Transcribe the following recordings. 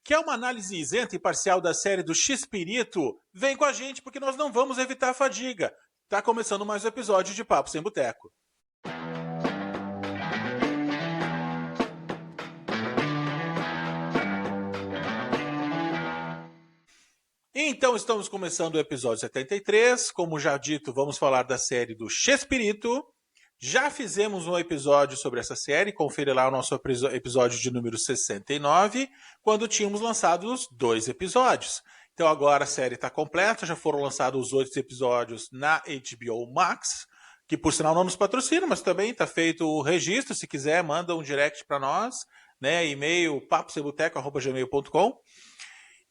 Quer uma análise isenta e parcial da série do X-Pirito? Vem com a gente porque nós não vamos evitar a fadiga. Tá começando mais um episódio de Papo Sem Boteco. Então estamos começando o episódio 73. Como já dito, vamos falar da série do X-Pirito. Já fizemos um episódio sobre essa série, confere lá o nosso episódio de número 69, quando tínhamos lançado os 2 episódios. Então agora a série está completa, já foram lançados os 8 episódios na HBO Max, que por sinal não nos patrocina, mas também está feito o registro, se quiser manda um direct para nós, né, e-mail paposemboteco@gmail.com.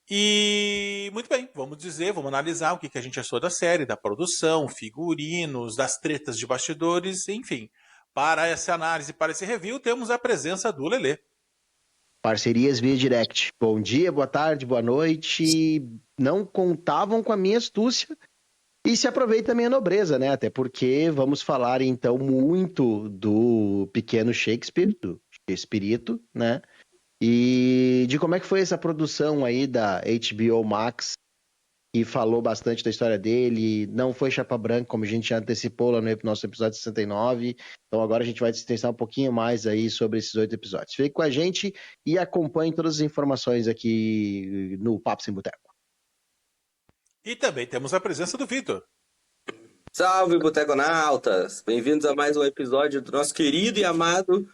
E muito bem, vamos analisar o que a gente achou da série, da produção, figurinos, das tretas de bastidores, enfim. Para essa análise, para esse review, temos a presença do Lelê. Parcerias via direct. Bom dia, boa tarde, boa noite. Não contavam com a minha astúcia e se aproveita a minha nobreza, né? Até porque vamos falar então muito do pequeno Shakespeare, do Espírito, né? E de como é que foi essa produção aí da HBO Max, que falou bastante da história dele, não foi chapa branca, como a gente já antecipou lá no nosso episódio 69, então agora a gente vai se extensar um pouquinho mais aí sobre esses 8 episódios. Fique com a gente e acompanhe todas as informações aqui no Papo Sem Boteco. E também temos a presença do Vitor. Salve, Boteconautas! Bem-vindos a mais um episódio do nosso querido e amado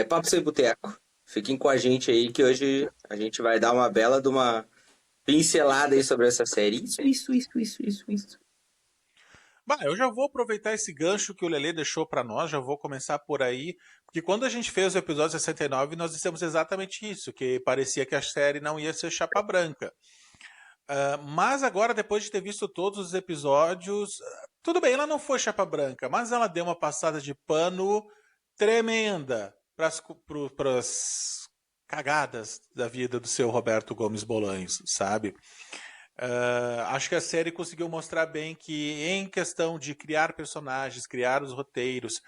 Papo Sem Boteco. Fiquem com a gente aí que hoje a gente vai dar uma bela de uma pincelada aí sobre essa série. Isso. Bah, eu já vou aproveitar esse gancho que o Lelê deixou para nós, já vou começar por aí, porque quando a gente fez o episódio 69, nós dissemos exatamente isso, que parecia que a série não ia ser chapa branca. Mas agora, depois de ter visto todos os episódios, tudo bem, ela não foi chapa branca, mas ela deu uma passada de pano tremenda para as cagadas da vida do seu Roberto Gomes Bolanhos, sabe? Acho que a série conseguiu mostrar bem que em questão de criar personagens, criar os roteiros,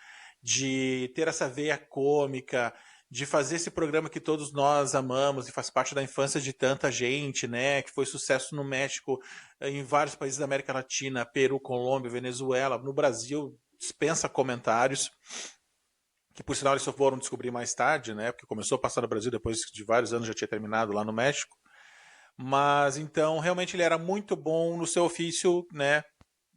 de ter essa veia cômica, de fazer esse programa que todos nós amamos e faz parte da infância de tanta gente, né? Que foi sucesso no México, em vários países da América Latina, Peru, Colômbia, Venezuela, no Brasil, dispensa comentários. Que por sinal eles só foram descobrir mais tarde, né? Porque começou a passar no Brasil depois de vários anos, já tinha terminado lá no México. Mas então realmente ele era muito bom no seu ofício, né?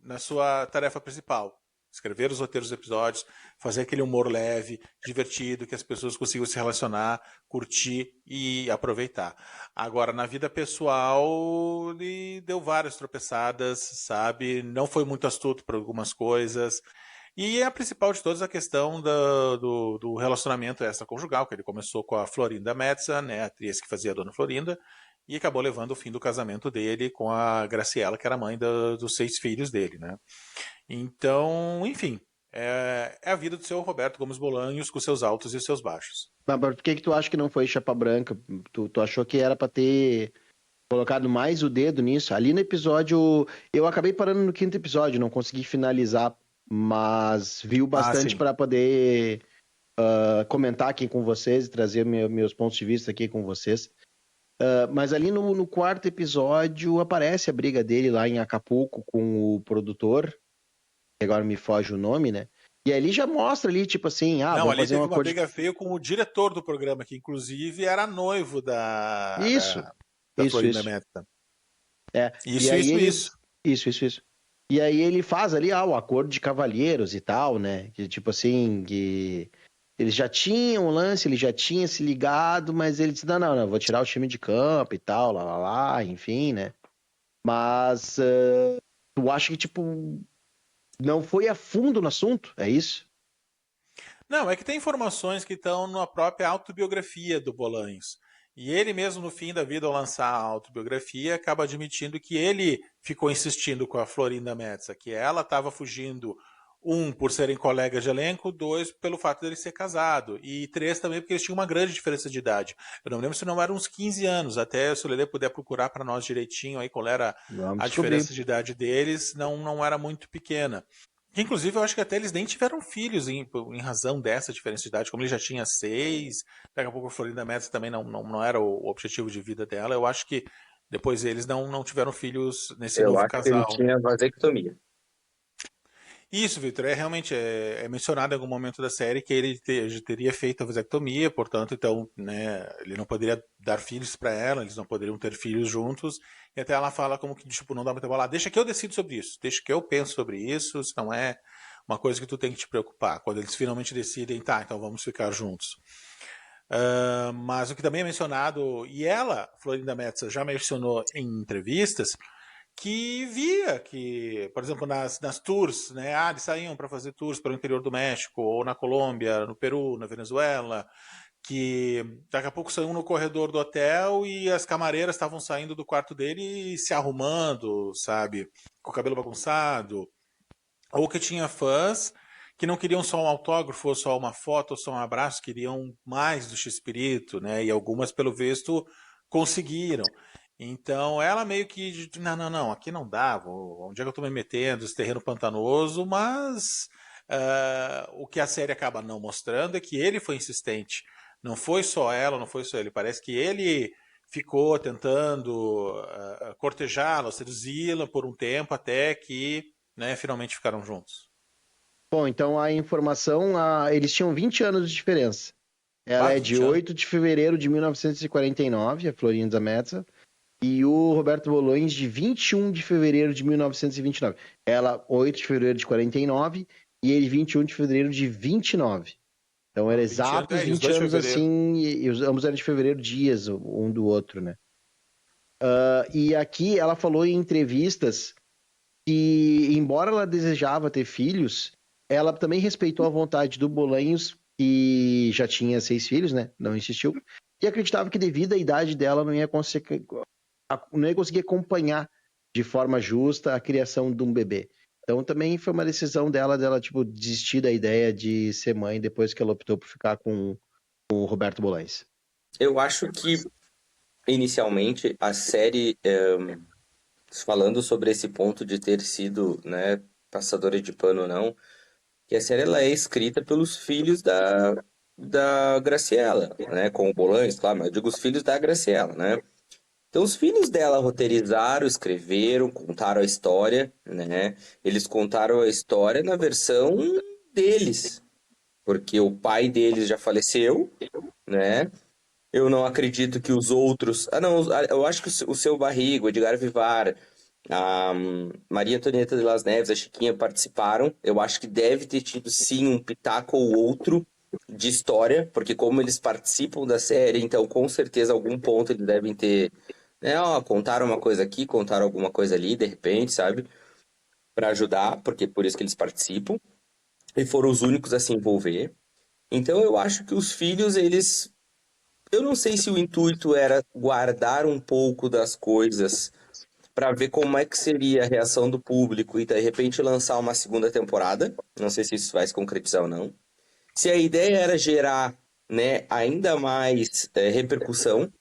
Na sua tarefa principal. Escrever os roteiros dos episódios, fazer aquele humor leve, divertido, que as pessoas consigam se relacionar, curtir e aproveitar. Agora, na vida pessoal, ele deu várias tropeçadas, sabe? Não foi muito astuto para algumas coisas. E a principal de todas, a questão do relacionamento extraconjugal, que ele começou com a Florinda Mezza, né, a atriz que fazia a Dona Florinda, e acabou levando o fim do casamento dele com a Graciela, que era mãe dos 6 filhos dele, né? Então, enfim, é a vida do seu Roberto Gomes Bolanhos com seus altos e seus baixos. Mas por que tu acha que não foi chapa branca? Tu achou que era pra ter colocado mais o dedo nisso? Ali no episódio, eu acabei parando no 5º episódio, não consegui finalizar, mas viu bastante para poder comentar aqui com vocês e trazer meus pontos de vista aqui com vocês. Mas ali no 4º episódio aparece a briga dele lá em Acapulco com o produtor, que agora me foge o nome, né? E ali já mostra ali, tipo assim, não, vamos ali fazer teve uma uma briga feia com o diretor do programa, que inclusive era noivo da Florinda Mezza. Isso. E aí ele faz ali, o acordo de cavalheiros e tal, né? Que, tipo assim, que eles já tinham o lance, ele já tinha se ligado, mas ele disse, não, vou tirar o time de campo e tal, lá, enfim, né? Mas tu acha que, tipo, não foi a fundo no assunto? É isso? Não, é que tem informações que estão na própria autobiografia do Bolanhos. E ele mesmo, no fim da vida, ao lançar a autobiografia, acaba admitindo que ele ficou insistindo com a Florinda Mezza, que ela estava fugindo, 1, por serem colegas de elenco, 2, pelo fato dele ser casado, e 3, também porque eles tinham uma grande diferença de idade. Eu não me lembro se não eram uns 15 anos, até se o Lelê puder procurar para nós direitinho aí qual era a diferença de idade deles, não era muito pequena. Que, inclusive, eu acho que até eles nem tiveram filhos em razão dessa diferença de idade. Como ele já tinha 6, daqui a pouco a Florinda Meza também não era o objetivo de vida dela. Eu acho que depois eles não tiveram filhos nesse Eu novo acho que ele casal. tinha vasectomia. Isso, Vitor, realmente é mencionado em algum momento da série que ele teria feito a vasectomia, portanto, então, né, ele não poderia dar filhos para ela, eles não poderiam ter filhos juntos, e até ela fala como que, tipo, não dá muita bola, deixa que eu decido sobre isso, deixa que eu penso sobre isso não é uma coisa que tu tem que te preocupar. Quando eles finalmente decidem, tá, então vamos ficar juntos. Mas o que também é mencionado, e ela, Florinda Metza, já mencionou em entrevistas, que via que, por exemplo, nas tours, né, eles saíam para fazer tours para o interior do México, ou na Colômbia, no Peru, na Venezuela, que daqui a pouco saíam no corredor do hotel e as camareiras estavam saindo do quarto dele e se arrumando, sabe, com o cabelo bagunçado, ou que tinha fãs que não queriam só um autógrafo, ou só uma foto, ou só um abraço, queriam mais do X-Espírito, né, e algumas, pelo visto, conseguiram. Então ela meio que, não, aqui não dá, onde é que eu tô me metendo, esse terreno pantanoso, mas o que a série acaba não mostrando é que ele foi insistente. Não foi só ela, não foi só ele. Parece que ele ficou tentando cortejá-la, seduzi-la por um tempo até que, né, finalmente ficaram juntos. Bom, então a informação, eles tinham 20 anos de diferença. Ela é de 20 anos. 8 de fevereiro de 1949, a Florinda Meza, e o Roberto Bolões de 21 de fevereiro de 1929. Ela, 8 de fevereiro de 49 e ele 21 de fevereiro de 29. Então, eram 20 anos, exatos e os 20 dois de anos fevereiro. assim, e ambos eram de fevereiro, dias um do outro, né? E aqui ela falou em entrevistas que, embora ela desejava ter filhos, ela também respeitou a vontade do Bolanhos, que já tinha 6 filhos, né? Não insistiu. E acreditava que, devido à idade dela, não ia conseguir acompanhar de forma justa a criação de um bebê. Então também foi uma decisão dela tipo, desistir da ideia de ser mãe depois que ela optou por ficar com o Roberto Bolanhos. Eu acho que, inicialmente, a série, falando sobre esse ponto de ter sido, né, passadora de pano ou não, que a série ela é escrita pelos filhos da Graciela, né, com o Bolanhos, claro, mas eu digo os filhos da Graciela, né? Então, os filhos dela roteirizaram, escreveram, contaram a história, né? Eles contaram a história na versão deles, porque o pai deles já faleceu, né? Eu não acredito que os outros. Ah, não, eu acho que o seu Barriga, o Edgar Vivar, a Maria Antonieta de Las Neves, a Chiquinha participaram. Eu acho que deve ter tido sim um pitaco ou outro de história, porque como eles participam da série, então com certeza algum ponto eles devem ter, né, ó, contaram uma coisa aqui, contaram alguma coisa ali, de repente, sabe? Para ajudar, porque por isso que eles participam. E foram os únicos a se envolver. Então eu acho que os filhos, eles. Eu não sei se o intuito era guardar um pouco das coisas para ver como é que seria a reação do público e de repente lançar uma segunda temporada. Não sei se isso vai se concretizar ou não. Se a ideia era gerar, né, ainda mais repercussão,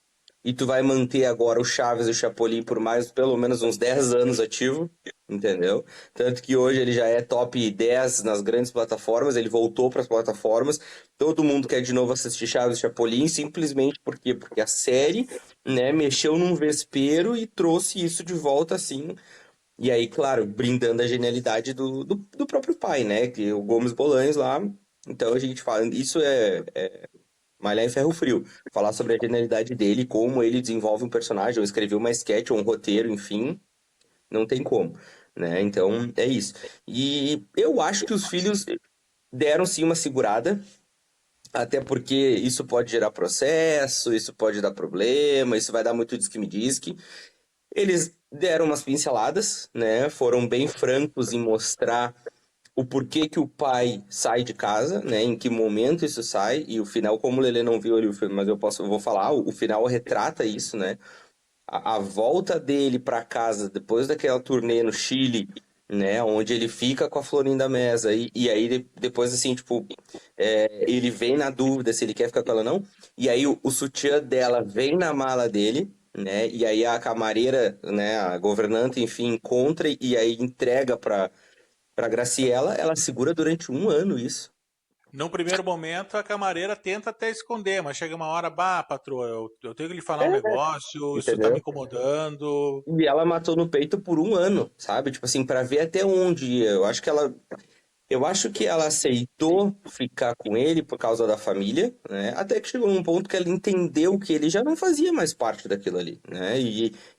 e tu vai manter agora o Chaves e o Chapolin por mais, pelo menos uns 10 anos ativo, entendeu? Tanto que hoje ele já é top 10 nas grandes plataformas, ele voltou para as plataformas. Todo mundo quer de novo assistir Chaves e Chapolin, simplesmente por quê? Porque a série, né, mexeu num vespeiro e trouxe isso de volta assim. E aí, claro, brindando a genialidade do próprio pai, né? Que o Gomes Bolanhos lá. Então a gente fala, isso é malhar em ferro frio. Falar sobre a genialidade dele, como ele desenvolve um personagem, ou escreveu uma sketch, ou um roteiro, enfim, não tem como, né? Então, é isso. E eu acho que os filhos deram sim uma segurada, até porque isso pode gerar processo, isso pode dar problema, isso vai dar muito disque-me-disque. Eles deram umas pinceladas, né? Foram bem francos em mostrar o porquê que o pai sai de casa, né? Em que momento isso sai, e o final, como o Lelê não viu ali o filme, mas eu vou falar, o final retrata isso, né? A volta dele para casa depois daquela turnê no Chile, né? Onde ele fica com a Florinda Meza, e aí depois, assim, tipo, ele vem na dúvida se ele quer ficar com ela ou não, e aí o sutiã dela vem na mala dele, né? E aí a camareira, né? A governanta, enfim, encontra e aí entrega para Pra Graciela, ela segura durante 1 ano isso. Num primeiro momento, a camareira tenta até esconder, mas chega uma hora, bah, patroa, eu tenho que lhe falar um negócio, isso tá me Entendeu? incomodando. E ela matou no peito por 1 ano, sabe? Tipo assim, pra ver até onde ia. Eu acho que ela aceitou ficar com ele por causa da família, né? Até que chegou num ponto que ela entendeu que ele já não fazia mais parte daquilo ali, né?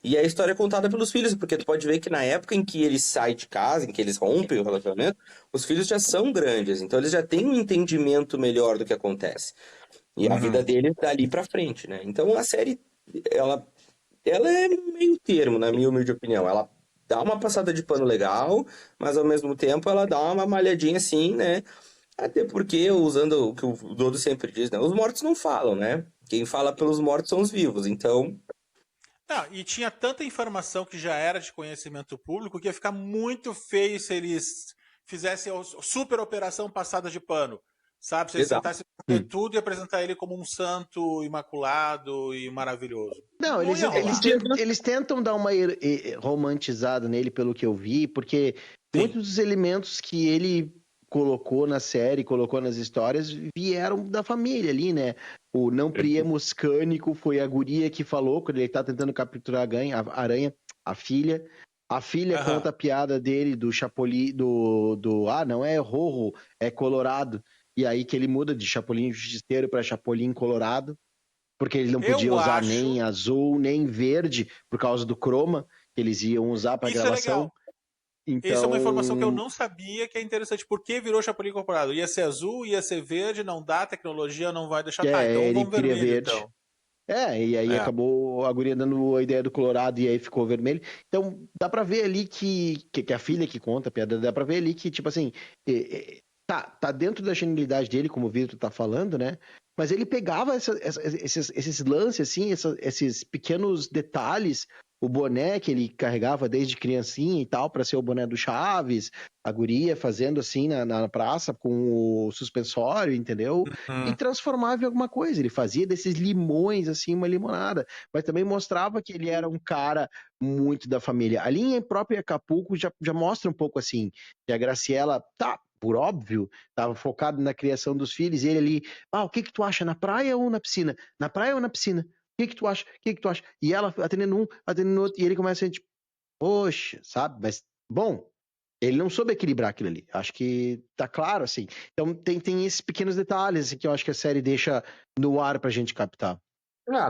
E a história é contada pelos filhos, porque tu pode ver que na época em que ele sai de casa, em que eles rompem o relacionamento, os filhos já são grandes, então eles já têm um entendimento melhor do que acontece. E a vida Uhum. deles dali pra frente, né? Então a série, ela, ela é meio termo, na minha humilde opinião. Ela dá uma passada de pano legal, mas ao mesmo tempo ela dá uma malhadinha assim, né? Até porque, usando o que o Dodo sempre diz, né? Os mortos não falam, né? Quem fala pelos mortos são os vivos. Então, Não, e tinha tanta informação que já era de conhecimento público que ia ficar muito feio se eles fizessem a super operação passada de pano. Sabe? Se eles exato. tentassem ter tudo e apresentar ele como um santo imaculado e maravilhoso. Não, Não eles, ia eles, rolar. ten- eles tentam dar uma romantizada nele, pelo que eu vi, porque Sim. muitos dos elementos que ele colocou na série, colocou nas histórias, vieram da família ali, né? O não priemos cânico foi a guria que falou, quando ele tá tentando capturar a aranha, a filha. A filha Aham. conta a piada dele do Chapolin, não é Rorro, é Colorado. E aí que ele muda de Chapolin Justiceiro para Chapolin Colorado, porque ele não podia Eu usar acho. nem azul, nem verde, por causa do croma que eles iam usar para Isso é gravação. legal. Isso é uma informação que eu Então, não sabia, que é interessante. Por que virou Chapolin Incorporado? Ia ser azul, ia ser verde, não dá, a tecnologia não vai deixar. Tá, então ele vamos queria vermelho, verde. então. E aí É. acabou a guria dando a ideia do Colorado e aí ficou vermelho. Então, dá pra ver ali que a filha que conta a piada, dá pra ver ali que, tipo assim, tá dentro da genialidade dele, como o Vitor tá falando, né? Mas ele pegava esses lances, assim, esses pequenos detalhes, o boné que ele carregava desde criancinha e tal, pra ser o boné do Chaves, a guria fazendo assim na praça com o suspensório, entendeu? E Hum. transformava em alguma coisa. Ele fazia desses limões, assim, uma limonada. Mas também mostrava que ele era um cara muito da família. Ali em próprio Acapulco já mostra um pouco assim, que a Graciela, tá, por óbvio, estava focado na criação dos filhos, e ele ali, o que que tu acha, na praia ou na piscina? Na praia ou na piscina? O que que tu acha? O que que tu acha? E ela atendendo um, atendendo outro, e ele começa a tipo, poxa, sabe? Mas, bom, ele não soube equilibrar aquilo ali. Acho que tá claro, assim. Então tem esses pequenos detalhes assim, que eu acho que a série deixa no ar pra gente captar.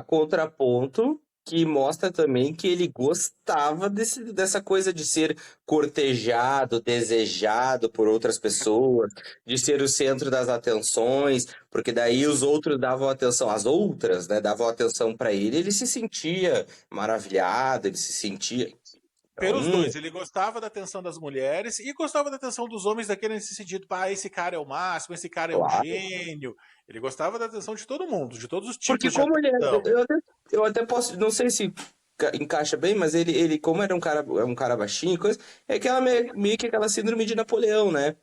Contraponto que mostra também que ele gostava dessa coisa de ser cortejado, desejado por outras pessoas, de ser o centro das atenções, porque daí os outros davam atenção, as outras, né, davam atenção pra ele se sentia maravilhado, ele se sentia. Pelos Então, dois, ele gostava da atenção das mulheres e gostava da atenção dos homens daquele nesse sentido, esse cara é o máximo, esse cara é um claro. gênio. Ele gostava da atenção de todo mundo, de todos os Porque tipos de como ele é, atenção. eu até posso, não sei se encaixa bem, mas ele como era um cara baixinho, e coisa, é aquela meio que aquela síndrome de Napoleão, né?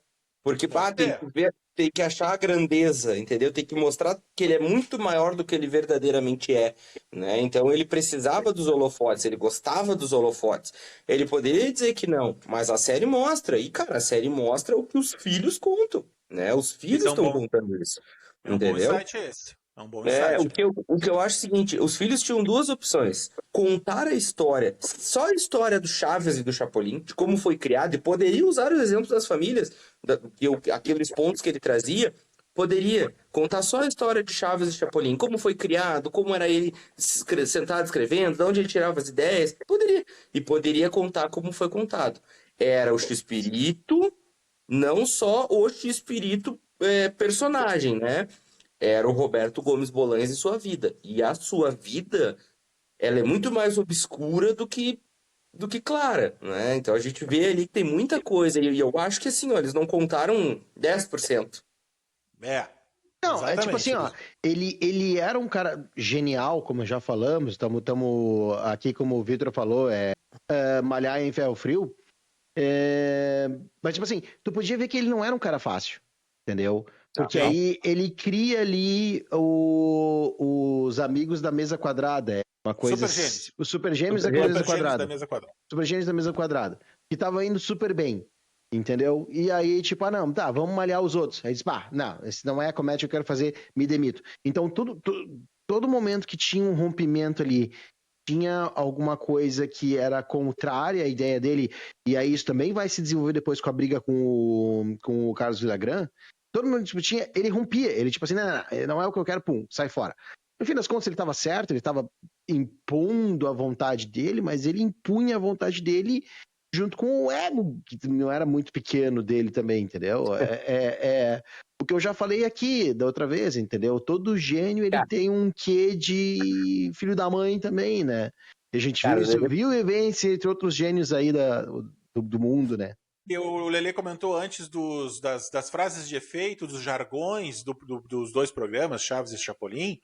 Porque Pode pá, tem ser. que ver, tem que achar a grandeza, entendeu? Tem que mostrar que ele é muito maior do que ele verdadeiramente é, né? Então ele precisava dos holofotes, ele gostava dos holofotes. Ele poderia dizer que não, mas a série mostra, e cara, a série mostra o que os filhos contam, né? Os filhos Isso estão contando isso, é um bom entendeu? insight esse. É um bom É, insight. o que eu acho é o seguinte, os filhos tinham duas opções. Contar a história, só a história do Chaves e do Chapolin, de como foi criado, e poderia usar os exemplos das famílias, aqueles pontos que ele trazia, poderia contar só a história de Chaves e Chapolin, como foi criado, como era ele sentado escrevendo, de onde ele tirava as ideias, poderia. E poderia contar como foi contado. Era o X-Espírito, não só o X-Espírito personagem, né? Era o Roberto Gomes Bolaños e sua vida. E a sua vida, ela é muito mais obscura do que clara, né? Então a gente vê ali que tem muita coisa. E eu acho que assim, ó, eles não contaram 10%. É, Não, é tipo assim, exatamente. ó, ele era um cara genial, como já falamos, estamos aqui, como o Vitor falou, malhar em ferro frio, mas tipo assim, tu podia ver que ele não era um cara fácil, entendeu? Porque Sim. aí ele cria ali os amigos da mesa quadrada, uma coisa, Super gênios. os super gêmeos da Super mesa Super gênios da quadrada, mesa quadrada. super gêmeos da mesa quadrada, que tava indo super bem. Entendeu? E aí, tipo, não, tá, vamos malhar os outros. Aí diz, não, esse não é a comédia que eu quero fazer, me demito. Então, todo momento que tinha um rompimento ali, tinha alguma coisa que era contrária à ideia dele, e aí isso também vai se desenvolver depois com a briga com o Carlos Villagrán, todo mundo, tipo, ele rompia, ele tipo assim, não é o que eu quero, pum, sai fora. No fim das contas, ele estava certo, ele estava impondo a vontade dele, mas ele impunha a vontade dele junto com o ego, que não era muito pequeno dele também, entendeu? O que eu já falei aqui da outra vez, entendeu? Todo gênio, ele tem um quê de filho da mãe também, né? A gente viu isso, viu e vê entre outros gênios aí do mundo, né? O Lelê comentou antes das frases de efeito, dos jargões dos dois programas, Chaves e Chapolin,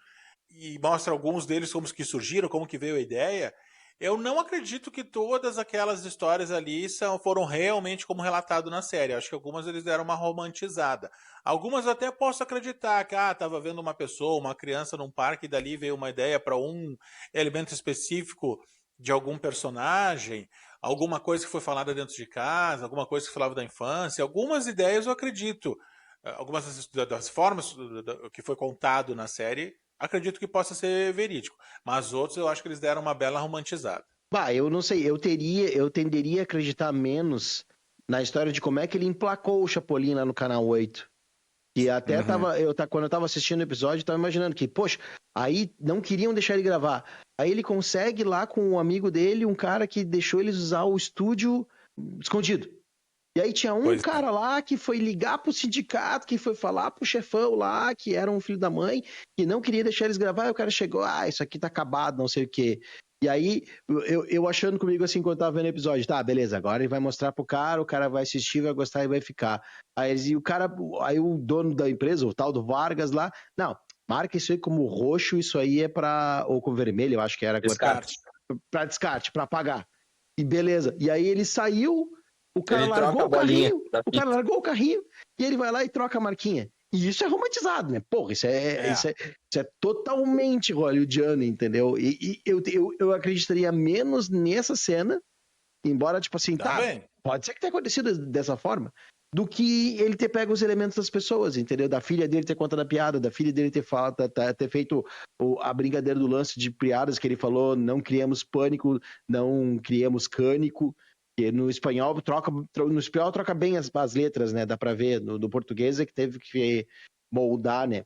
e mostra alguns deles como que surgiram, como que veio a ideia. Eu não acredito que todas aquelas histórias ali foram realmente como relatado na série. Acho que algumas eles deram uma romantizada. Algumas eu até posso acreditar que estava vendo uma pessoa, uma criança num parque e dali veio uma ideia para um elemento específico de algum personagem, alguma coisa que foi falada dentro de casa, alguma coisa que falava da infância. Algumas ideias eu acredito. Algumas das formas que foi contado na série acredito que possa ser verídico. Mas outros eu acho que eles deram uma bela romantizada. Eu não sei, eu tenderia a acreditar menos na história de como é que ele emplacou o Chapolin lá no Canal 8. E até quando eu tava assistindo o episódio, eu tava imaginando que, poxa, aí não queriam deixar ele gravar. Aí ele consegue lá com um amigo dele, um cara que deixou eles usar o estúdio escondido. E aí tinha um cara lá que foi ligar pro sindicato, que foi falar pro chefão lá, que era um filho da mãe, que não queria deixar eles gravar, e o cara chegou, isso aqui tá acabado, não sei o quê. E aí, eu achando comigo assim, quando eu tava vendo o episódio, tá, beleza, agora ele vai mostrar pro cara, o cara vai assistir, vai gostar e vai ficar. Aí o dono da empresa, o tal do Vargas lá, não, marca isso aí como roxo, isso aí é ou com vermelho, eu acho que era. Descarte. Pra descarte, pra pagar. E beleza. E aí ele saiu, o cara Ele largou troca a bolinha da o cara largou o carrinho e ele vai lá e troca a marquinha. E isso é romantizado, né? Porra, isso é totalmente hollywoodiano, entendeu? E eu acreditaria menos nessa cena, embora, tipo assim, pode ser que tenha acontecido dessa forma, do que ele ter pego os elementos das pessoas, entendeu? Da filha dele ter contado a piada, da filha dele ter feito a brincadeira do lance de piadas que ele falou, não criamos pânico, não criamos cânico. Que no espanhol troca bem as letras, né? Dá pra ver. No português é que teve que moldar, né?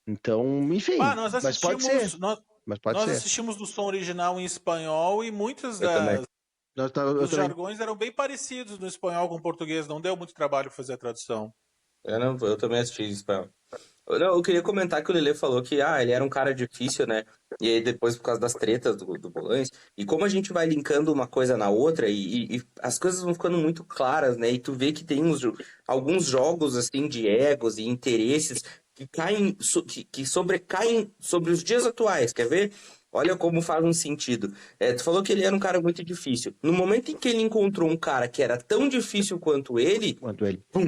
Então, enfim. Mas pode ser. Nós assistimos do som original em espanhol e muitos dos jargões eram bem parecidos no espanhol com o português. Não deu muito trabalho fazer a tradução. Eu também assisti em espanhol. Eu queria comentar que o Lelê falou que ele era um cara difícil, né? E aí depois, por causa das tretas do Bolanes, e como a gente vai linkando uma coisa na outra, e as coisas vão ficando muito claras, né? E tu vê que tem alguns jogos, assim, de egos e interesses que caem, que sobrecaem sobre os dias atuais, quer ver? Olha como faz um sentido. Tu falou que ele era um cara muito difícil. No momento em que ele encontrou um cara que era tão difícil quanto ele,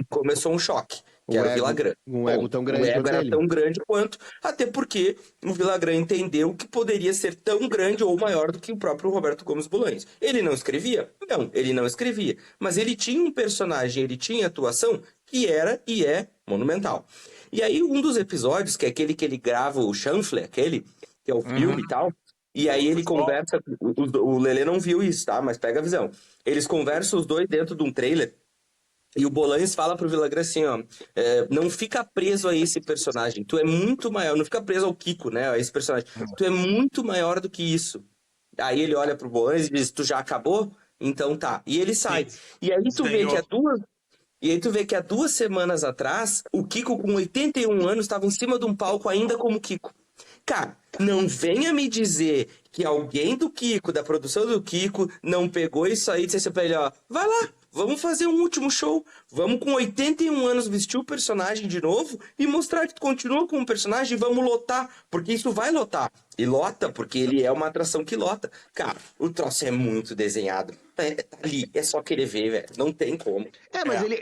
começou um choque. Que era o Villagrán. Um ego tão grande quanto ele. Tão grande quanto, até porque o Villagrán entendeu que poderia ser tão grande ou maior do que o próprio Roberto Gomes Bolaños. Ele não escrevia? Não, ele não escrevia. Mas ele tinha um personagem, ele tinha atuação que era e é monumental. E aí um dos episódios, que é aquele que ele grava o chanfle, que é o filme e tal, e aí ele conversa, o Lelê não viu isso, tá? Mas pega a visão. Eles conversam os dois dentro de um trailer. E o Bolaños fala pro Villagrán assim, não fica preso a esse personagem, tu é muito maior, não fica preso ao Kiko, né, a esse personagem, tu é muito maior do que isso. Aí ele olha pro Bolaños e diz, tu já acabou? Então tá. E ele sai. E aí tu vê que há 2 semanas atrás, o Kiko com 81 anos estava em cima de um palco ainda como Kiko. Cara, não venha me dizer que alguém do Kiko, da produção do Kiko, não pegou isso aí e disse pra ele, vai lá, vamos fazer um último show, vamos com 81 anos vestir o personagem de novo e mostrar que tu continua com o personagem e vamos lotar, porque isso vai lotar. E lota, porque ele é uma atração que lota. Cara, o troço é muito desenhado. Tá ali, é só querer ver, velho, não tem como. Mas ele,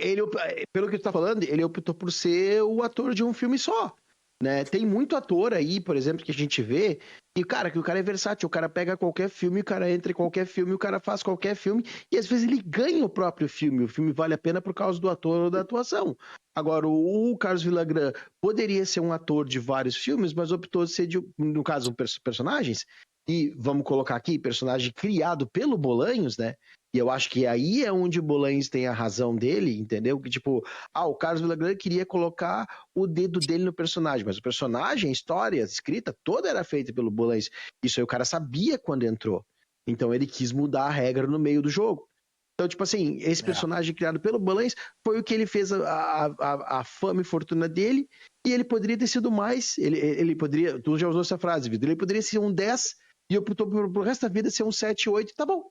pelo que tu tá falando, ele optou por ser o ator de um filme só. né? Tem muito ator aí, por exemplo, que a gente vê que o cara é versátil, o cara pega qualquer filme, o cara entra em qualquer filme, o cara faz qualquer filme, e às vezes ele ganha o próprio filme, o filme vale a pena por causa do ator ou da atuação. Agora, o Carlos Villagrán poderia ser um ator de vários filmes, mas optou ser, no caso, personagens, e vamos colocar aqui, personagem criado pelo Bolanhos, né? E eu acho que aí é onde o Bolanhos tem a razão dele, entendeu? Que tipo, o Carlos Villagrán queria colocar o dedo dele no personagem, mas o personagem, a história, a escrita, toda era feita pelo Bolanhos. Isso aí o cara sabia quando entrou. Então ele quis mudar a regra no meio do jogo. Então, tipo assim, esse personagem criado pelo Bolanhos foi o que ele fez a fama e fortuna dele, e ele poderia ter sido mais, ele poderia, tu já usou essa frase, Vitor, ele poderia ser um 10 e optou pro resto da vida ser um 7, 8, tá bom.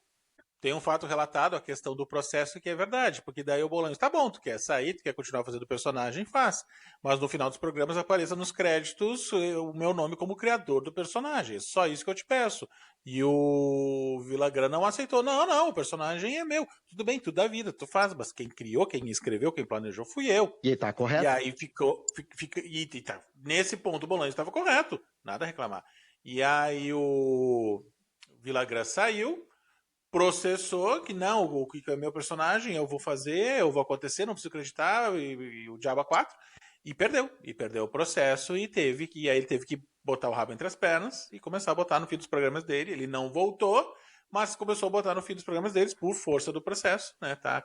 Tem um fato relatado, a questão do processo, que é verdade, porque daí o Bolanhos, tá bom, tu quer sair, tu quer continuar fazendo o personagem, faz. Mas no final dos programas apareça nos créditos o meu nome como criador do personagem. É só isso que eu te peço. E o Villagrán não aceitou. Não, o personagem é meu. Tudo bem, tudo da vida, tu faz, mas quem criou, quem escreveu, quem planejou fui eu. E ele tá correto. E aí ficou. Nesse ponto o Bolanhos estava correto, nada a reclamar. E aí o Villagrán saiu, processou que não, o que é meu personagem, eu vou fazer, eu vou acontecer, não preciso acreditar, e o Diabo 4, e perdeu o processo, e aí ele teve que botar o rabo entre as pernas e começar a botar no fim dos programas dele. Ele não voltou, mas começou a botar no fim dos programas deles por força do processo, né? Tá?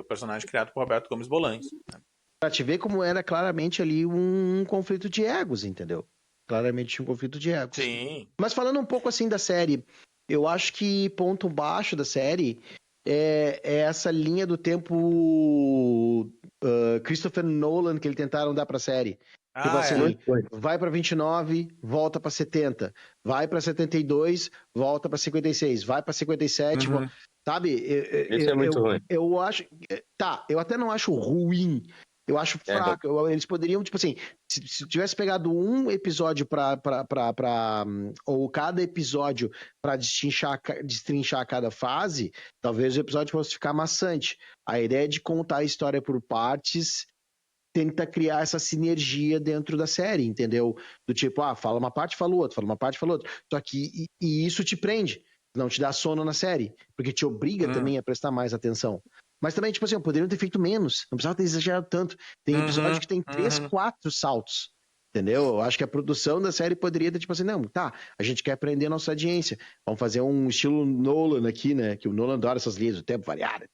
O personagem criado por Roberto Gomes Bolanhos. Né? Pra te ver como era claramente ali um conflito de egos, entendeu? Claramente um conflito de egos. Sim. Mas falando um pouco assim da série, eu acho que ponto baixo da série é essa linha do tempo Christopher Nolan que eles tentaram dar pra série. Tipo assim, vai pra 29, volta pra 70. Vai pra 72, volta pra 56. Vai pra 57, sabe? Isso é muito ruim. Eu acho... Tá, eu até não acho ruim. Eu acho fraco. Eles poderiam, tipo assim, se tivesse pegado um episódio ou cada episódio pra destrinchar cada fase, talvez o episódio fosse ficar maçante. A ideia de contar a história por partes tenta criar essa sinergia dentro da série, entendeu? Do tipo, fala uma parte, fala outra, fala uma parte, fala outra. Só que e isso te prende, não te dá sono na série, porque te obriga também a prestar mais atenção. Mas também, tipo assim, poderiam ter feito menos, não precisava ter exagerado tanto. Tem episódio que tem 3, 4 saltos, entendeu? Eu acho que a produção da série poderia ter, tipo assim, não, tá, a gente quer prender a nossa audiência, vamos fazer um estilo Nolan aqui, né, que o Nolan adora essas linhas, o tempo variado,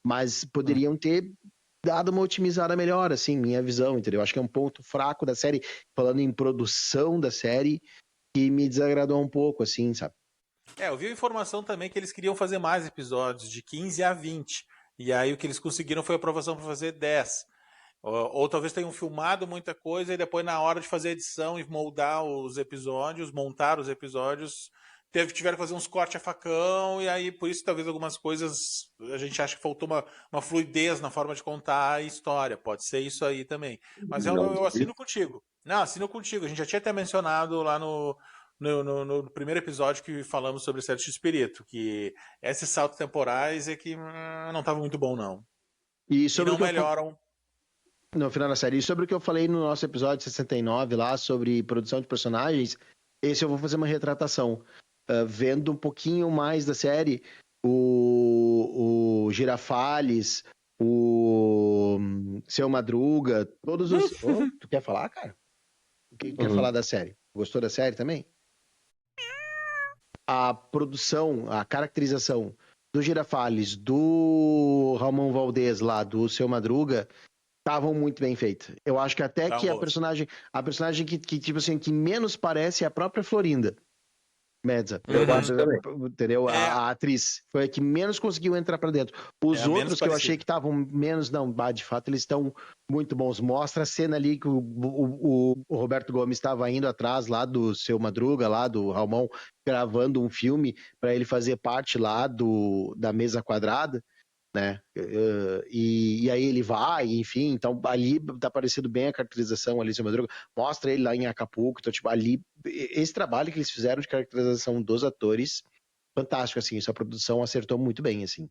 mas poderiam ter dado uma otimizada melhor, assim, minha visão, entendeu? Acho que é um ponto fraco da série, falando em produção da série, que me desagradou um pouco, assim, sabe? Eu vi a informação também que eles queriam fazer mais episódios, de 15 a 20. E aí o que eles conseguiram foi a aprovação para fazer 10. Ou talvez tenham filmado muita coisa e depois, na hora de fazer a edição e moldar os episódios, montar os episódios, tiveram que fazer uns cortes a facão, e aí por isso talvez algumas coisas a gente acha que faltou uma fluidez na forma de contar a história. Pode ser isso aí também. Mas eu assino contigo. Não, assino contigo. A gente já tinha até mencionado lá no primeiro episódio que falamos sobre o Sete Espírito, que esses saltos temporais é que não estavam muito bom, não. E não melhoram. No final da série. E sobre o que eu falei no nosso episódio 69 lá, sobre produção de personagens, esse eu vou fazer uma retratação. Vendo um pouquinho mais da série, o Girafales, o Seu Madruga, todos os... tu quer falar, cara? O que quer falar da série? Gostou da série também? A produção, a caracterização do Girafales, do Ramon Valdez lá, do Seu Madruga, estavam muito bem feitas. Eu acho que até que a personagem que tipo assim, que menos parece é a própria Florinda Medza. Eu acho também. Entendeu? A atriz foi a que menos conseguiu entrar pra dentro. Os outros que eu achei que estavam menos, não, de fato eles estão muito bons. Mostra a cena ali que o Roberto Gomes estava indo atrás lá do Seu Madruga, lá do Ramon, gravando um filme para ele fazer parte lá da mesa quadrada, né? E aí ele vai, enfim, então ali tá parecendo bem a caracterização ali, Seu Madruga, mostra ele lá em Acapulco, então tipo, ali, esse trabalho que eles fizeram de caracterização dos atores, fantástico, assim, essa produção acertou muito bem, assim.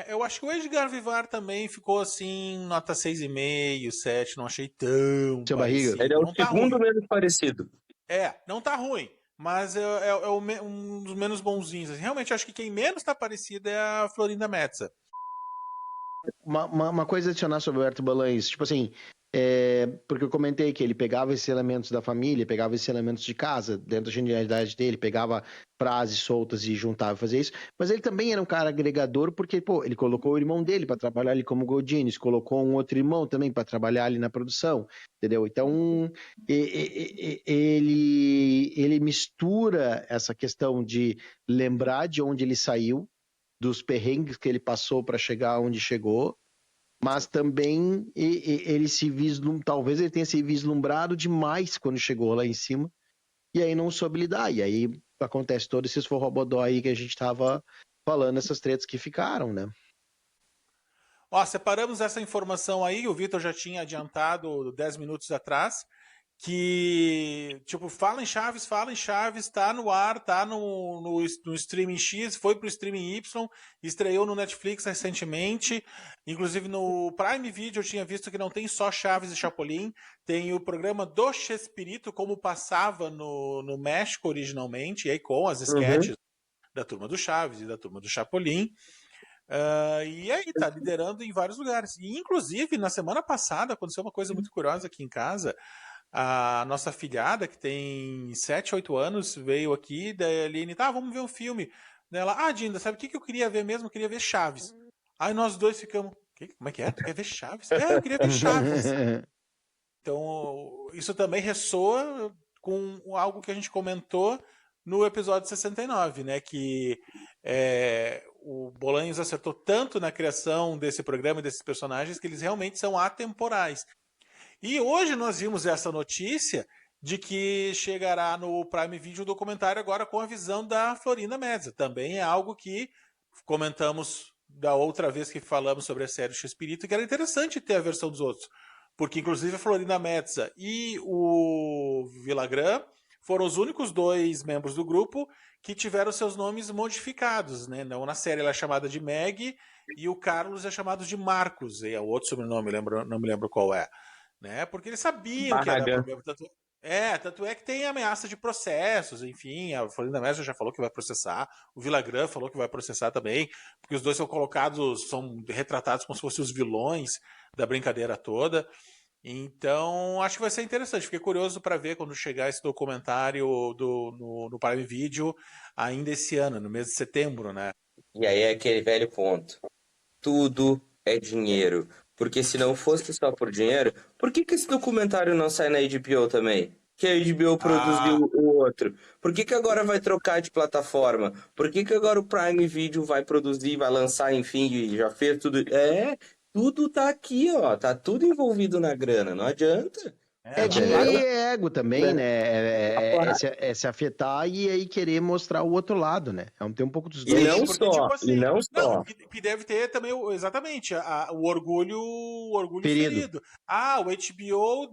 Eu acho que o Edgar Vivar também ficou assim, nota 6,5, 7, não achei tão Seu barriga. parecido. Ele é o Não tá segundo ruim. menos parecido. Não tá ruim, mas um dos menos bonzinhos. Assim. Realmente, acho que quem menos tá parecido é a Florinda Metza. Uma coisa a adicionar sobre o Alberto Bolanes, tipo assim, porque eu comentei que ele pegava esses elementos da família, pegava esses elementos de casa, dentro da genialidade dele, pegava frases soltas e juntava e fazia isso, mas ele também era um cara agregador, porque, pô, ele colocou o irmão dele para trabalhar ali como Godines, colocou um outro irmão também para trabalhar ali na produção, entendeu? Então, ele mistura essa questão de lembrar de onde ele saiu, dos perrengues que ele passou para chegar onde chegou, mas também ele talvez ele tenha se vislumbrado demais quando chegou lá em cima, e aí não soube lidar, e aí acontece todo esse forrobodó aí que a gente tava falando, essas tretas que ficaram, né? Ó, separamos essa informação aí, o Vitor já tinha adiantado 10 minutos atrás, que, tipo, Fala em Chaves, tá no ar, tá no Streaming X, foi pro Streaming Y, estreou no Netflix recentemente, inclusive no Prime Video eu tinha visto que não tem só Chaves e Chapolin, tem o programa do Chespirito, como passava no México originalmente, e aí com as sketches da Turma do Chaves e da Turma do Chapolin. E aí, tá liderando em vários lugares. E, inclusive, na semana passada, aconteceu uma coisa muito curiosa aqui em casa. A nossa filhada, que tem 7, 8 anos, veio aqui, daí a Aline, vamos ver um filme. Daí ela, Dinda, sabe o que eu queria ver mesmo? Eu queria ver Chaves. Aí nós dois ficamos, como é que é? Tu quer ver Chaves? Eu queria ver Chaves. Então, isso também ressoa com algo que a gente comentou no episódio 69, né? Que o Bolanhos acertou tanto na criação desse programa e desses personagens que eles realmente são atemporais. E hoje nós vimos essa notícia de que chegará no Prime Video um documentário agora com a visão da Florinda Metza. Também é algo que comentamos da outra vez que falamos sobre a série Chespirito, que era interessante ter a versão dos outros. Porque, inclusive, a Florinda Metza e o Villagrán foram os únicos 2 membros do grupo que tiveram seus nomes modificados. Né? Não, na série ela é chamada de Meg e o Carlos é chamado de Marcos. E é o outro sobrenome, não me lembro qual é. Né? Porque eles sabiam que era problema. Tanto é que tem ameaça de processos, enfim, a Florinda Metza já falou que vai processar, o Villagrán falou que vai processar também, porque os dois são retratados como se fossem os vilões da brincadeira toda. Então, acho que vai ser interessante. Fiquei curioso para ver quando chegar esse documentário no Prime Video ainda esse ano, no mês de setembro, né? E aí é aquele velho ponto. Tudo é dinheiro. Porque se não fosse só por dinheiro, por que esse documentário não sai na HBO também? Que a HBO produziu o outro. Por que agora vai trocar de plataforma? Por que agora o Prime Video vai produzir, vai lançar, enfim, já fez tudo? Tudo tá aqui, ó. Tá tudo envolvido na grana. Não adianta. Dinheiro e ego também, né? É se afetar e aí querer mostrar o outro lado, né? Tem um pouco dos dois. E não só. E deve ter também, exatamente, o orgulho ferido. O HBO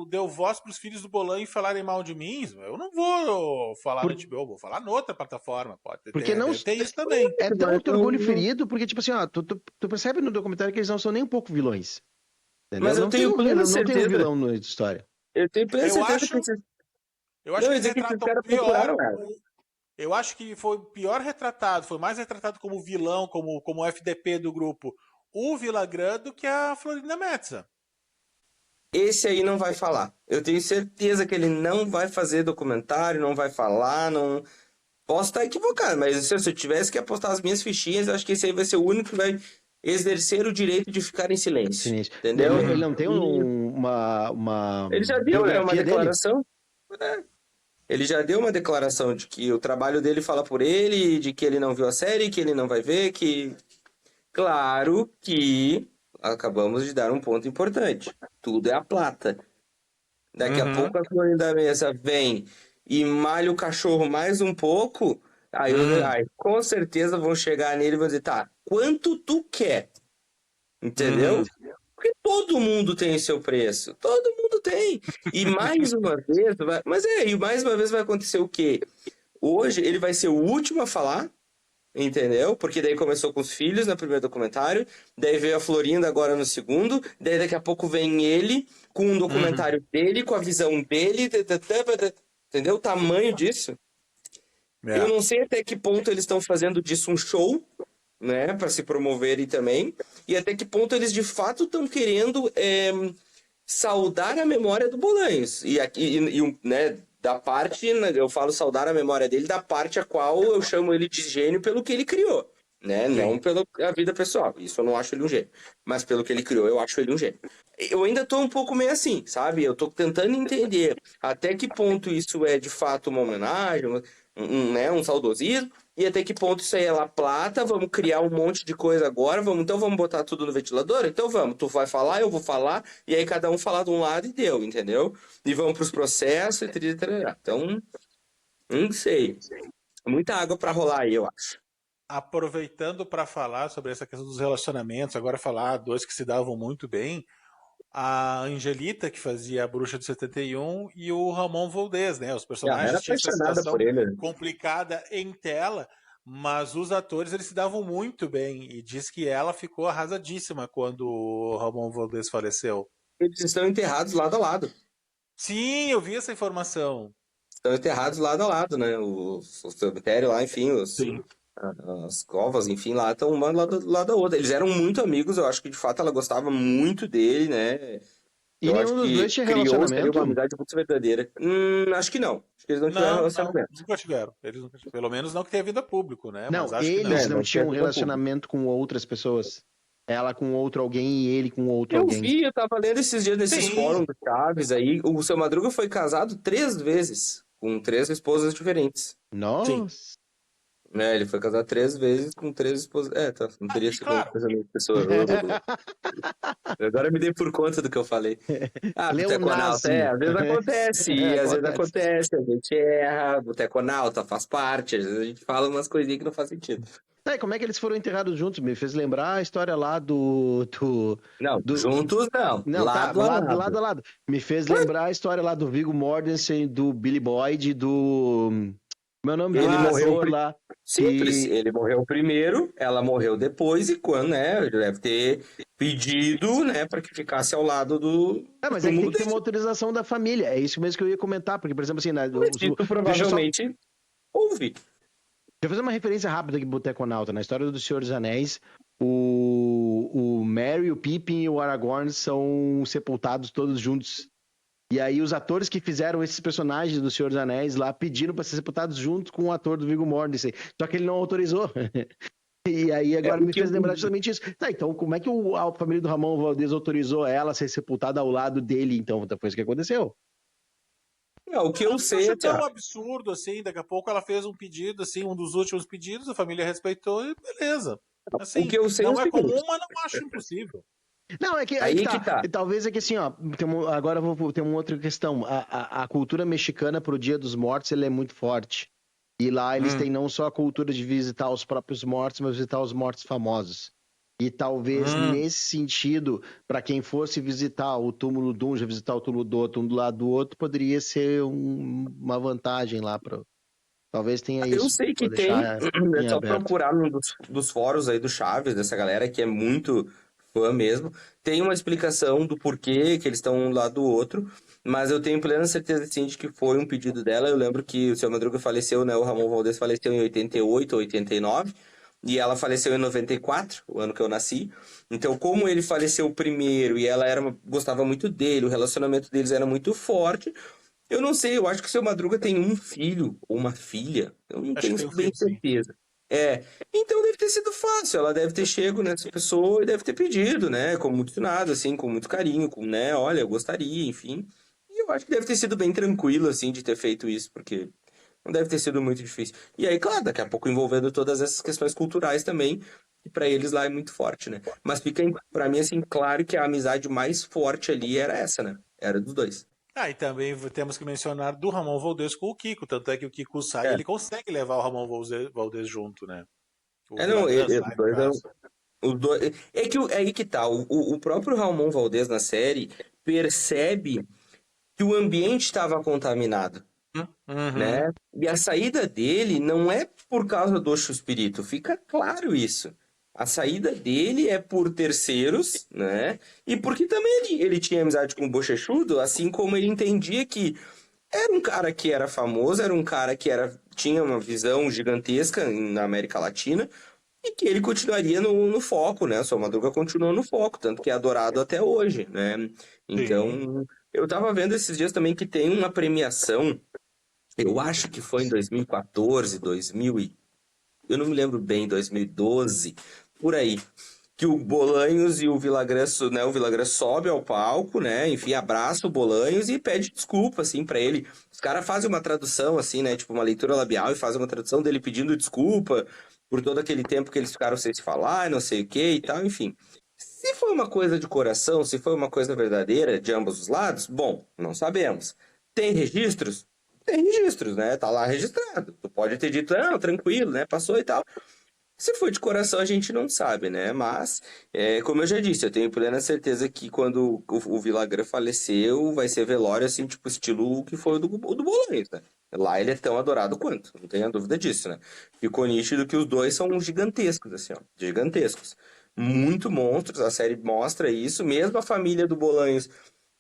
deu voz pros filhos do Bolan e falarem mal de mim. Eu não vou falar no HBO, vou falar noutra plataforma. Porque não tem isso também. É tanto orgulho ferido, porque, tipo assim, tu percebe no documentário que eles não são nem um pouco vilões. Entendeu? Mas eu tenho plena certeza. Não tem um vilão na história. Eu tenho plena certeza que eu acho que eles retratam pior. Eu acho que foi pior retratado, foi mais retratado como vilão, como FDP do grupo, o Villagrán do que a Florinda Metza. Esse aí não vai falar. Eu tenho certeza que ele não vai fazer documentário, não vai falar, não. Posso estar equivocado, mas se eu tivesse que apostar as minhas fichinhas, eu acho que esse aí vai ser o único que vai exercer o direito de ficar em silêncio. Entendeu? Ele não tem uma Ele já deu, né, uma declaração. Ele já deu uma declaração de que o trabalho dele fala por ele, de que ele não viu a série, que ele não vai ver, que... Claro que acabamos de dar um ponto importante. Tudo é a plata. Daqui a pouco a Florinda Metza vem e malha o cachorro mais um pouco... Aí com certeza vão chegar nele e vão dizer, quanto tu quer? Entendeu? Porque todo mundo tem seu preço. Todo mundo tem. E mais uma vez, mais uma vez vai acontecer o quê? Hoje ele vai ser o último a falar, entendeu? Porque daí começou com os filhos no primeiro documentário, daí veio a Florinda agora no segundo, daí daqui a pouco vem ele com um Uhum. documentário dele, com a visão dele, entendeu? O tamanho disso. Eu É. não sei até que ponto eles estão fazendo disso um show, né, para se promoverem também, e até que ponto eles de fato estão querendo saudar a memória do Bolanhos. E aqui, né, da parte, né, eu falo saudar a memória dele, da parte a qual eu chamo ele de gênio pelo que ele criou, né, não Sim. pela vida pessoal. Isso eu não acho ele um gênio, mas pelo que ele criou, eu acho ele um gênio. Eu ainda tô um pouco meio assim, sabe? Eu tô tentando entender até que ponto isso é de fato uma homenagem, né, um saudosismo, e até que ponto isso aí é La Plata, vamos criar um monte de coisa agora, então vamos botar tudo no ventilador? Então vamos, tu vai falar, eu vou falar, e aí cada um falar de um lado e deu, entendeu? E vamos pros processos, etc. Então, não sei. Muita água pra rolar aí, eu acho. Aproveitando para falar sobre essa questão dos relacionamentos, agora falar dois que se davam muito bem, a Angelita, que fazia a Bruxa de 71, e o Ramon Valdez, né? Os Ela era personagens tinham essa apaixonada por situação ele. complicada em tela, mas os atores eles se davam muito bem, e diz que ela ficou arrasadíssima quando o Ramon Valdez faleceu. Eles estão enterrados lado a lado. Sim, eu vi essa informação. Estão enterrados lado a lado, né? O cemitério lá, enfim, Sim. as covas, enfim, lá estão uma lado da outra. Eles eram muito amigos, eu acho que de fato ela gostava muito dele, né? E Eu acho nenhum dos que dois tinha criou-se ali uma relacionamento? amizade muito verdadeira. Acho que não. Acho que eles não tiveram Não, não, relacionamento. nunca tiveram. Eles nunca tiveram. Pelo menos não que tenha vindo a público, né? Mas Não, acho que não. eles É, não não tinha tinham um vida pública. relacionamento com outras pessoas. Ela com outro alguém e ele com outro Eu alguém. vi, eu tava lendo esses dias nesses Sim, fóruns do Chaves aí, o Seu Madruga foi casado 3 vezes, com 3 esposas diferentes. sim. Nossa. Né, ele foi casado 3 vezes com 3 esposas. É, tá, não Ah, teria e sido um claro, casamento de pessoa. Agora eu me dei por conta do que eu falei. Ah, Boteconauta, Leonasmo. às vezes acontece, às vezes Acontece. acontece, a gente erra, Boteconauta faz parte, às vezes a gente fala umas coisinhas que não faz sentido. Tá, e como é que eles foram enterrados juntos? Me fez lembrar a história lá Não, do... juntos não, Não, tá, lado a lado lado. a lado. Me fez lembrar a história lá do Viggo Mortensen, do Billy Boyd, do... Meu nome do Ele Ah, morreu, ator lá, simples, que... ele morreu primeiro, ela morreu depois, e quando, né, ele deve ter pedido, né, para que ficasse ao lado do Ah, mas é que tem túmulo que ter uma dele. autorização da família. É isso mesmo que eu ia comentar, porque, por exemplo, assim, Mas isso deixa eu só provavelmente houve. Deixa eu fazer uma referência rápida aqui pro Boteconauta. Na história do Senhor dos Anéis, o Merry, o Pippin e o Aragorn são sepultados todos juntos. E aí os atores que fizeram esses personagens do Senhor dos Anéis lá pediram para ser sepultados junto com o ator do Viggo Mortensen. Só que ele não autorizou. E aí É, agora o me que, fez lembrar justamente isso. Tá, então como é que a família do Ramon Valdez autorizou ela a ser sepultada ao lado dele? Então foi isso que aconteceu. o que eu não sei, acho assim, ó, tão absurdo assim. Daqui a pouco ela fez um pedido, assim, um dos últimos pedidos, a família respeitou e beleza. o Assim, que eu sei é o não é seguinte, comum, mas não acho impossível. Não, é que aí que aí que tá. tá. E talvez é que assim, ó, agora eu vou ter uma outra questão. A cultura mexicana pro Dia dos Mortos, ele é muito forte. E lá eles têm Hum, não só a cultura de visitar os próprios mortos, mas visitar os mortos famosos. E talvez hum. nesse sentido, para quem fosse visitar o túmulo de um, já visitar o túmulo do outro, um do lado do outro, poderia ser uma vantagem lá para. Talvez tenha Eu isso. sei que Vou tem, deixar é em só aberto. procurar num dos fóruns aí do Chaves, dessa galera que é muito fã mesmo, tem uma explicação do porquê que eles estão um lado do outro, mas eu tenho plena certeza, sim, de que foi um pedido dela. Eu lembro que o seu Madruga faleceu, né, o Ramon Valdez faleceu em 88 ou 89, e ela faleceu em 94, o ano que eu nasci. Então, como ele faleceu primeiro e ela gostava muito dele, o relacionamento deles era muito forte, eu não sei, eu acho que o seu Madruga tem um filho ou uma filha, eu não Acho tenho que tem um bem filho, sim. certeza. É, então deve ter sido fácil, ela deve ter chego nessa pessoa e deve ter pedido, né, com muito nada, assim, com muito carinho, com, né, olha, eu gostaria, enfim. E eu acho que deve ter sido bem tranquilo, assim, de ter feito isso, porque não deve ter sido muito difícil. E aí, claro, daqui a pouco envolvendo todas essas questões culturais também, que pra eles lá é muito forte, né. Mas fica, pra mim, assim, claro que a amizade mais forte ali era essa, né, era dos dois. Ah, e também temos que mencionar do Ramon Valdez com o Kiko. Tanto é que o Kiko sai e É, ele consegue levar o Ramon Valdez junto, né? O não, Villagrán os sai, no dois eram. caso. Os dois, é que é aí que tá, o próprio Ramon Valdez na série percebe que o ambiente estava contaminado. né? Uhum. E a saída dele não é por causa do Chuspirito, fica claro isso. A saída dele é por terceiros, né? E porque também ele tinha amizade com o Bochechudo, assim como ele entendia que era um cara que era famoso, era um cara que tinha uma visão gigantesca na América Latina e que ele continuaria no foco, né? Sua Madruga continuou no foco, tanto que é adorado até hoje, né? Sim. Então, eu tava vendo esses dias também que tem uma premiação, eu acho que foi em 2014, 2000 eu não me lembro bem, 2012, por aí, que o Bolanhos e o Villagrán, né, o Villagrán sobe ao palco, né, enfim, abraça o Bolanhos e pede desculpa, assim, pra ele. Os caras fazem uma tradução, assim, né, tipo uma leitura labial e fazem uma tradução dele pedindo desculpa por todo aquele tempo que eles ficaram sem se falar, não sei o que e tal, enfim. Se foi uma coisa de coração, se foi uma coisa verdadeira de ambos os lados, bom, não sabemos. Tem registros? Tem registros, né? Tá lá registrado. Tu pode ter dito, não, tranquilo, né? Passou e tal. Se foi de coração, a gente não sabe, né? Mas, como eu já disse, eu tenho plena certeza que quando o Villagrán faleceu, vai ser velório, assim, tipo, estilo que foi o do Bolanhos, né? Lá ele é tão adorado quanto, não tenha dúvida disso, né? Ficou nítido que os dois são gigantescos, assim, ó, gigantescos. Muito monstros, a série mostra isso, mesmo a família do Bolanhos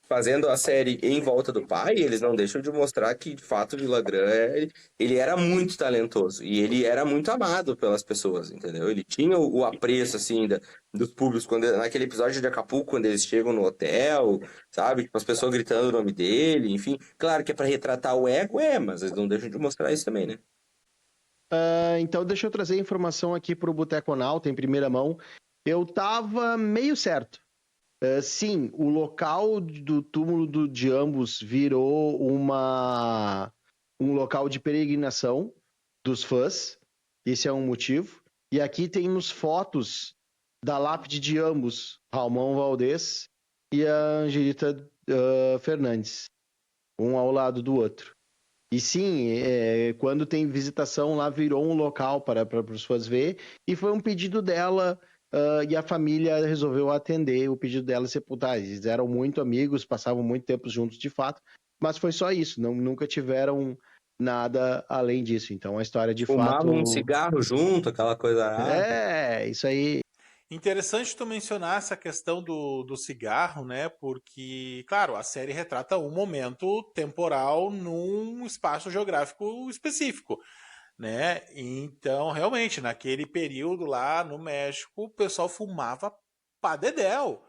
fazendo a série em volta do pai, eles não deixam de mostrar que, de fato, o Villagrán, ele era muito talentoso e ele era muito amado pelas pessoas, entendeu? Ele tinha o apreço, assim, dos públicos, naquele episódio de Acapulco, quando eles chegam no hotel, sabe? Tipo, as pessoas gritando o nome dele, enfim. Claro que é pra retratar o ego, mas eles não deixam de mostrar isso também, né? Então, deixa eu trazer informação aqui para o Boteconauta em primeira mão. Eu tava meio certo. Sim, o local do túmulo de ambos virou um local de peregrinação dos fãs. Esse é um motivo. E aqui temos fotos da lápide de ambos, Ramon Valdez e a Angelita Fernandes, um ao lado do outro. E sim, quando tem visitação lá, virou um local para os fãs ver, e foi um pedido dela, e a família resolveu atender o pedido dela e sepultar. Eles eram muito amigos, passavam muito tempo juntos de fato, mas foi só isso, nunca tiveram nada além disso. Então a história de Fumavam um fato cigarro junto, aquela coisa arada. isso aí. Interessante tu mencionar essa questão do cigarro, né? Porque, claro, a série retrata um momento temporal num espaço geográfico específico, né? Então, realmente, naquele período lá no México, o pessoal fumava pra dedéu.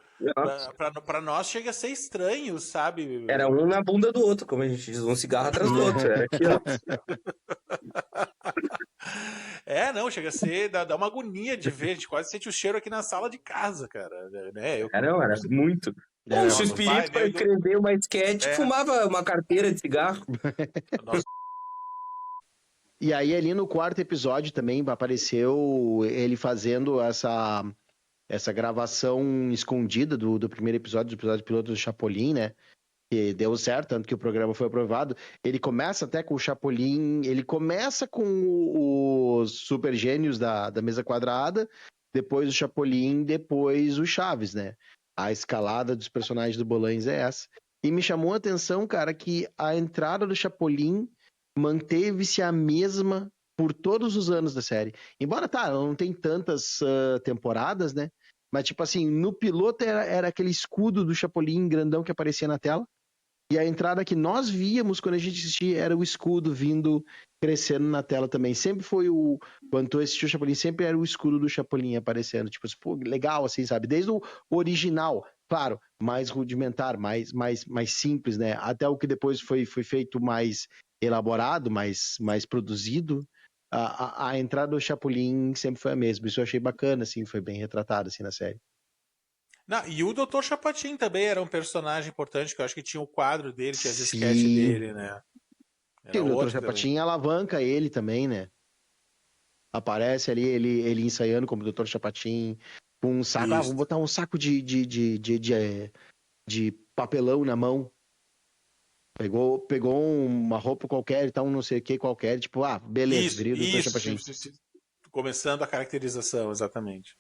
Pra nós chega a ser estranho, sabe? Era um na bunda do outro, como a gente diz, um cigarro atrás do outro. Era aqui, ó. Não, chega a ser, dá uma agonia de ver, a gente quase sente o cheiro aqui na sala de casa, cara, né? Era muito. Pô, o Nosso pai, X-Espírito, né? para escrever uma sketch, É, fumava uma carteira de cigarro. nosso E aí ali no quarto episódio também apareceu ele fazendo essa gravação escondida do primeiro episódio, do episódio piloto do Chapolin, né? Que deu certo, tanto que o programa foi aprovado. Ele começa até com o Chapolin, ele começa com os super gênios da mesa quadrada, depois o Chapolin, depois o Chaves, né? A escalada dos personagens do Bolanhos é essa. E me chamou a atenção, cara, que a entrada do Chapolin manteve-se a mesma por todos os anos da série. Embora, tá, não tem tantas temporadas, né? Mas, tipo assim, no piloto era aquele escudo do Chapolin grandão que aparecia na tela. E a entrada que nós víamos quando a gente assistia era o escudo vindo crescendo na tela também. Sempre foi quando tu assistiu o Chapolin, sempre era o escudo do Chapolin aparecendo. Tipo, pô, legal, assim, sabe? Desde o original, claro, mais rudimentar, mais simples, né? Até o que depois foi feito mais elaborado, mais produzido. A entrada do Chapolin sempre foi a mesma. Isso eu achei bacana, assim, foi bem retratado, assim, na série. Não, e o Dr. Chapatin também era um personagem importante, que eu acho que tinha o quadro dele, tinha as sketches Sim. dele, né? Sim, Era o Dr. outro também. Chapatin alavanca ele também, né? Aparece ali ele ensaiando como Dr. Chapatin com um saco. Vamos Isso. botar um saco de papelão na mão. Pegou uma roupa qualquer e tal, um não sei o que qualquer. Tipo, beleza, Isso, virei o Dr. isso. Chapatin. Começando a caracterização, exatamente.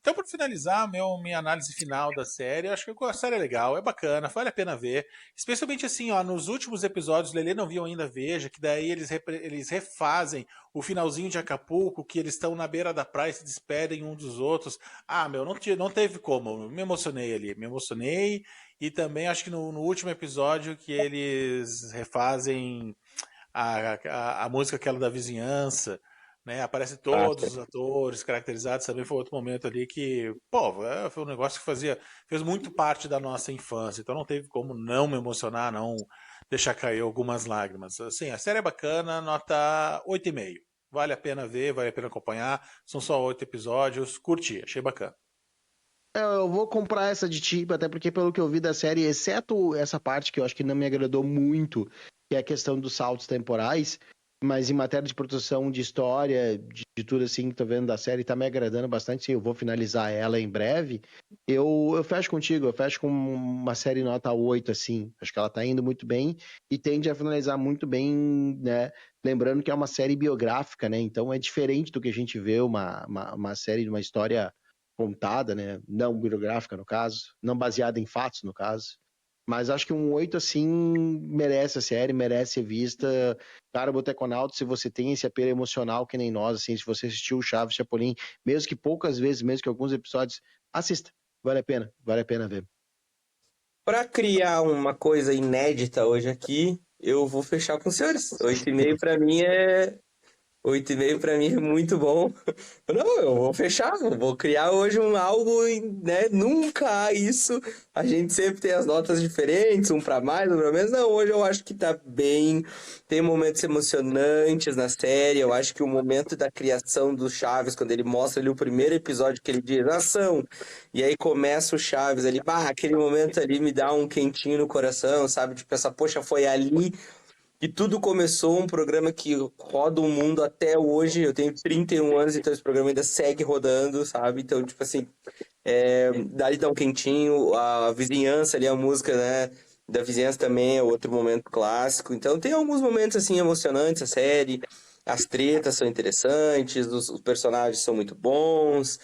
Então, por finalizar, minha análise final da série, eu acho que a série é legal, é bacana, vale a pena ver. Especialmente assim, ó, nos últimos episódios, o Lelê não viu ainda, veja, que daí eles refazem o finalzinho de Acapulco, que eles estão na beira da praia e se despedem um dos outros. Ah, meu, não teve como, me emocionei ali, me emocionei. E também acho que no último episódio que eles refazem a música aquela da vizinhança, né? Aparece Ah, todos os atores caracterizados, também foi outro momento ali que, pô, foi um negócio que fez muito parte da nossa infância, então não teve como não me emocionar, não deixar cair algumas lágrimas. Assim, a série é bacana, nota 8,5. Vale a pena ver, vale a pena acompanhar. São só 8 episódios, curti, achei bacana. Eu vou comprar essa de ti, até porque pelo que eu vi da série, exceto essa parte que eu acho que não me agradou muito, que é a questão dos saltos temporais, mas em matéria de produção, de história, de tudo assim que tô vendo da série, tá me agradando bastante, sim, eu vou finalizar ela em breve. Eu fecho contigo, eu fecho com uma série nota 8, assim, acho que ela tá indo muito bem e tende a finalizar muito bem, né? Lembrando que é uma série biográfica, né? Então é diferente do que a gente vê uma série de uma história contada, né? Não biográfica, no caso, não baseada em fatos, no caso. Mas acho que um 8 assim merece a série, merece ser vista. Cara, Boteconauta, se você tem esse apelo emocional que nem nós, assim, se você assistiu o Chaves Chapolin, mesmo que poucas vezes, mesmo que alguns episódios, assista. Vale a pena ver. para criar uma coisa inédita hoje aqui, eu vou fechar com os senhores. 8,5 para mim é 8,5 pra mim é muito bom. Não, eu vou fechar, eu vou criar hoje algo, né? Nunca há isso. A gente sempre tem as notas diferentes, um pra mais, um pra menos. Não, hoje eu acho que tá bem. Tem momentos emocionantes na série. Eu acho que o momento da criação do Chaves, quando ele mostra ali o primeiro episódio que ele diz ação, e aí começa o Chaves ali, aquele momento ali me dá um quentinho no coração, sabe? Tipo, essa, poxa, foi ali que tudo começou, um programa que roda o mundo até hoje. Eu tenho 31 anos, então esse programa ainda segue rodando, sabe? Então, tipo assim, dali dá um quentinho, a vizinhança ali, a música, né? Da vizinhança também é outro momento clássico. Então tem alguns momentos, assim, emocionantes, a série. As tretas são interessantes, os personagens são muito bons.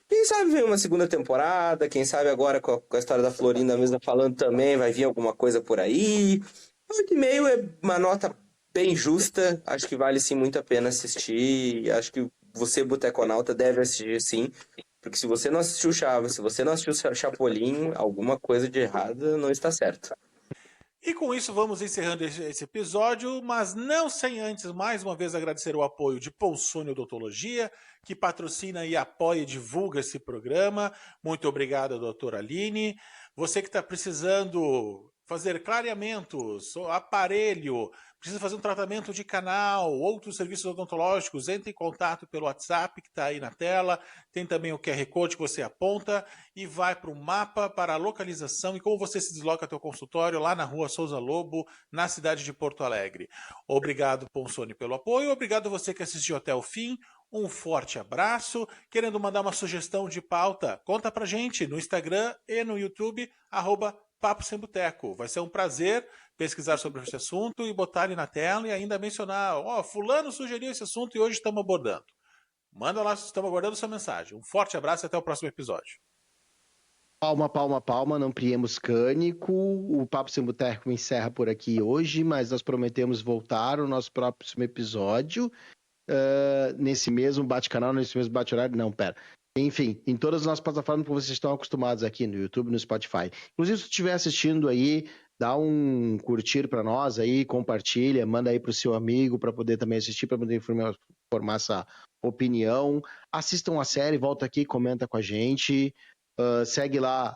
Quem sabe vem uma segunda temporada, quem sabe agora com a história da Florinda mesmo falando também, vai vir alguma coisa por aí. 8,5 é uma nota bem justa, acho que vale sim muito a pena assistir. Acho que você, Boteconauta, deve assistir sim, porque se você não assistiu Chaves, se você não assistiu Chapolin, alguma coisa de errado não está certo. E com isso vamos encerrando esse episódio, mas não sem antes mais uma vez agradecer o apoio de Ponsônio Odontologia, que patrocina e apoia e divulga esse programa. Muito obrigado, doutora Aline. Você que está precisando fazer clareamentos, aparelho, precisa fazer um tratamento de canal, outros serviços odontológicos, entre em contato pelo WhatsApp que está aí na tela. Tem também o QR Code que você aponta e vai para o mapa para a localização e como você se desloca até o consultório lá na rua Souza Lobo, na cidade de Porto Alegre. Obrigado, Ponsone, pelo apoio. Obrigado você que assistiu até o fim. Um forte abraço. Querendo mandar uma sugestão de pauta, conta pra gente no Instagram e no YouTube, @Papo Sem Boteco. Vai ser um prazer pesquisar sobre esse assunto e botar ele na tela e ainda mencionar, fulano sugeriu esse assunto e hoje estamos abordando. Manda lá, estamos aguardando sua mensagem. Um forte abraço e até o próximo episódio. Palma, palma, palma, não priemos cânico. O Papo Sem Boteco encerra por aqui hoje, mas nós prometemos voltar no nosso próximo episódio. Nesse mesmo bate-canal, nesse mesmo bate-horário, não, pera. Enfim, em todas as nossas plataformas que vocês estão acostumados aqui, no YouTube, no Spotify. Inclusive, se você estiver assistindo aí, dá um curtir para nós aí, compartilha, manda aí pro seu amigo para poder também assistir, para poder formar essa opinião. Assistam a série, volta aqui, comenta com a gente. Segue lá,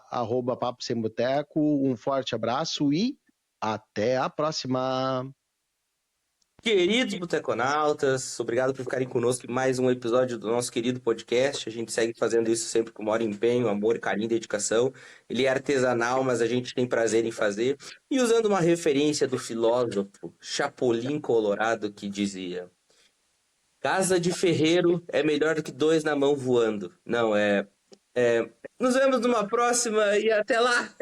@Papo Sem Boteco. Um forte abraço e até a próxima! Queridos boteconautas, obrigado por ficarem conosco em mais um episódio do nosso querido podcast. A gente segue fazendo isso sempre com o maior empenho, amor, carinho e dedicação. Ele é artesanal, mas a gente tem prazer em fazer. E usando uma referência do filósofo Chapolin Colorado, que dizia: casa de ferreiro é melhor do que dois na mão voando. Não, Nos vemos numa próxima e até lá!